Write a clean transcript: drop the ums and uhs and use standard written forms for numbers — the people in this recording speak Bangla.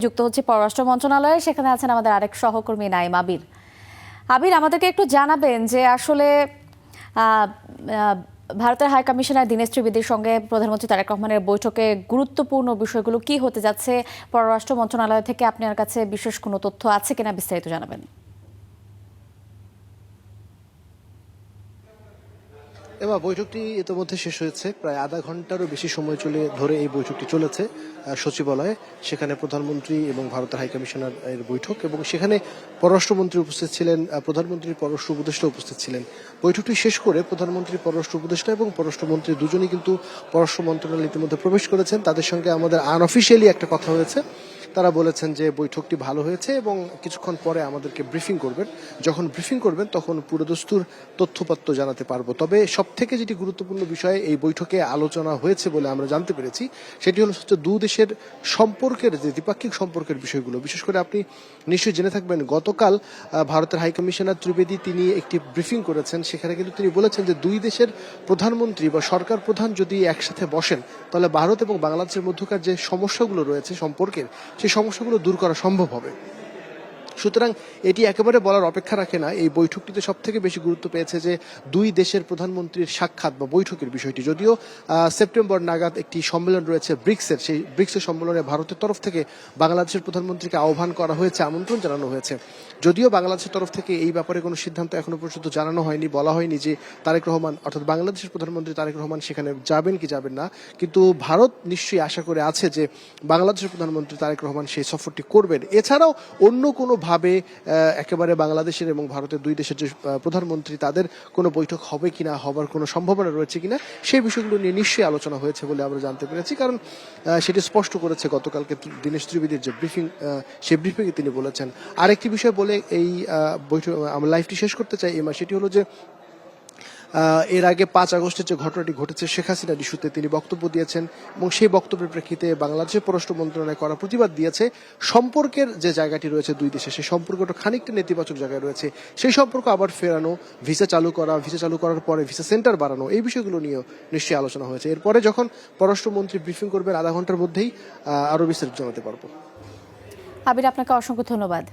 যুক্ত হচ্ছে পররাষ্ট্র মন্ত্রণালয়ে, সেখানে আছেন আমাদের আরেক সহকর্মী নাইম আবির। আবির, আমাদেরকে একটু জানাবেন যে আসলে ভারতের হাই কমিশনার দীনেশ ত্রিবেদীর সঙ্গে প্রধানমন্ত্রী তারেক রহমানের বৈঠকে গুরুত্বপূর্ণ বিষয়গুলো কি হতে যাচ্ছে, পররাষ্ট্র মন্ত্রণালয় থেকে আপনার কাছে বিশেষ কোনো তথ্য আছে কিনা বিস্তারিত জানাবেন। এবার বৈঠকটি ইতিমধ্যে শেষ হয়েছে। প্রায় আধা ঘন্টারও বেশি সময় ধরে এই বৈঠকটি চলেছে সচিবালয়ে। সেখানে প্রধানমন্ত্রী এবং ভারতের হাইকমিশনার এর বৈঠক, এবং সেখানে পররাষ্ট্রমন্ত্রী উপস্থিত ছিলেন, প্রধানমন্ত্রীর পররাষ্ট্র উপদেষ্টা উপস্থিত ছিলেন। বৈঠকটি শেষ করে প্রধানমন্ত্রীর পররাষ্ট্র উপদেষ্টা এবং পররাষ্ট্রমন্ত্রী দুজনেই কিন্তু পররাষ্ট্র মন্ত্রণালয়ে ইতিমধ্যে প্রবেশ করেছেন। তাদের সঙ্গে আমাদের আনঅফিসিয়ালি একটা কথা হয়েছে। তারা বলেছেন যে বৈঠকটি ভালো হয়েছে এবং কিছুক্ষণ পরে আমাদেরকে ব্রিফিং করবেন। যখন ব্রিফিং করবেন তখন পুরোদস্তুর তথ্যপত্র জানাতে পারবো। তবে সবথেকে যেটি গুরুত্বপূর্ণ বিষয় এই বৈঠকে আলোচনা হয়েছে বলে আমরা জানতে পেরেছি, সেটি হলো দু দেশের সম্পর্কের যে দ্বিপাক্ষিক সম্পর্কের বিষয়গুলো। বিশেষ করে আপনি নিশ্চয়ই জেনে থাকবেন, গতকাল ভারতের হাইকমিশনার ত্রিবেদী তিনি একটি ব্রিফিং করেছেন। সেখানে কিন্তু তিনি বলেছেন যে দুই দেশের প্রধানমন্ত্রী বা সরকার প্রধান যদি একসাথে বসেন, তাহলে ভারত এবং বাংলাদেশের মধ্যকার যে সমস্যাগুলো রয়েছে সম্পর্কের, সেই সমস্যাগুলো দূর করা সম্ভব হবে। সুতরাং এটি একেবারে বলার অপেক্ষা রাখে না। এই বৈঠকটিতে সব থেকে বেশি গুরুত্ব পেয়েছে যে দুই দেশের প্রধানমন্ত্রীর সাক্ষাৎ বা বৈঠকের বিষয়টি। যদিও সেপ্টেম্বর নাগাদ একটি সম্মেলন রয়েছে ব্রিক্সের, সেই ব্রিক্সের সম্মেলনে ভারতের তরফ থেকে বাংলাদেশের প্রধানমন্ত্রীকে আহ্বান করা হয়েছে, আমন্ত্রণ জানানো হয়েছে। যদিও বাংলাদেশের তরফ থেকে এই ব্যাপারে কোনো সিদ্ধান্ত এখনো পর্যন্ত জানানো হয়নি, বলা হয়নি যে তারেক রহমান অর্থাৎ বাংলাদেশের প্রধানমন্ত্রী তারেক রহমান সেখানে যাবেন কি যাবেন না। কিন্তু ভারত নিশ্চয়ই আশা করে আছে যে বাংলাদেশের প্রধানমন্ত্রী তারেক রহমান সেই সফরটি করবেন। এছাড়াও অন্য কোনো ভাবে একেবারে বাংলাদেশের এবং ভারতের দুই দেশের যে প্রধানমন্ত্রী তাদের কোনো বৈঠক হবে কিনা, হবার কোনো সম্ভাবনা রয়েছে কিনা, সেই বিষয়গুলো নিয়ে নিশ্চয়ই আলোচনা হয়েছে বলে আমরা জানতে পেরেছি। কারণ সেটি স্পষ্ট করেছে গতকালকে দীনেশ ত্রিবেদীর যে ব্রিফিং, সেই ব্রিফিংয়ে তিনি বলেছেন। আরেকটি বিষয় বলে এই বৈঠক আমরা লাইভটি শেষ করতে চাই সেটি হলো যে এর আগে 5 আগস্টের যে ঘটনাটি ঘটেছে শেখ হাসিনার ইস্যুতে তিনি বক্তব্য দিয়েছেন, এবং সেই বক্তব্যের প্রেক্ষিতে বাংলাদেশের পররাষ্ট্র মন্ত্রণালয় করা প্রতিবাদ দিয়েছে। সম্পর্কের যে জায়গাটি রয়েছে দুই দেশে, সেই সম্পর্কটা খানিকটা নেতিবাচক জায়গায় রয়েছে। সেই সম্পর্ক আবার ফেরানো, ভিসা চালু করার পরে ভিসা সেন্টার বাড়ানো, এই বিষয়গুলো নিয়েও নিশ্চয়ই আলোচনা হয়েছে। এরপরে যখন পররাষ্ট্রমন্ত্রী ব্রিফিং করবেন আধা ঘন্টার মধ্যেই আরো বিস্তারিত জানাতে পারবো। আবির, আপনাকে অসংখ্য ধন্যবাদ।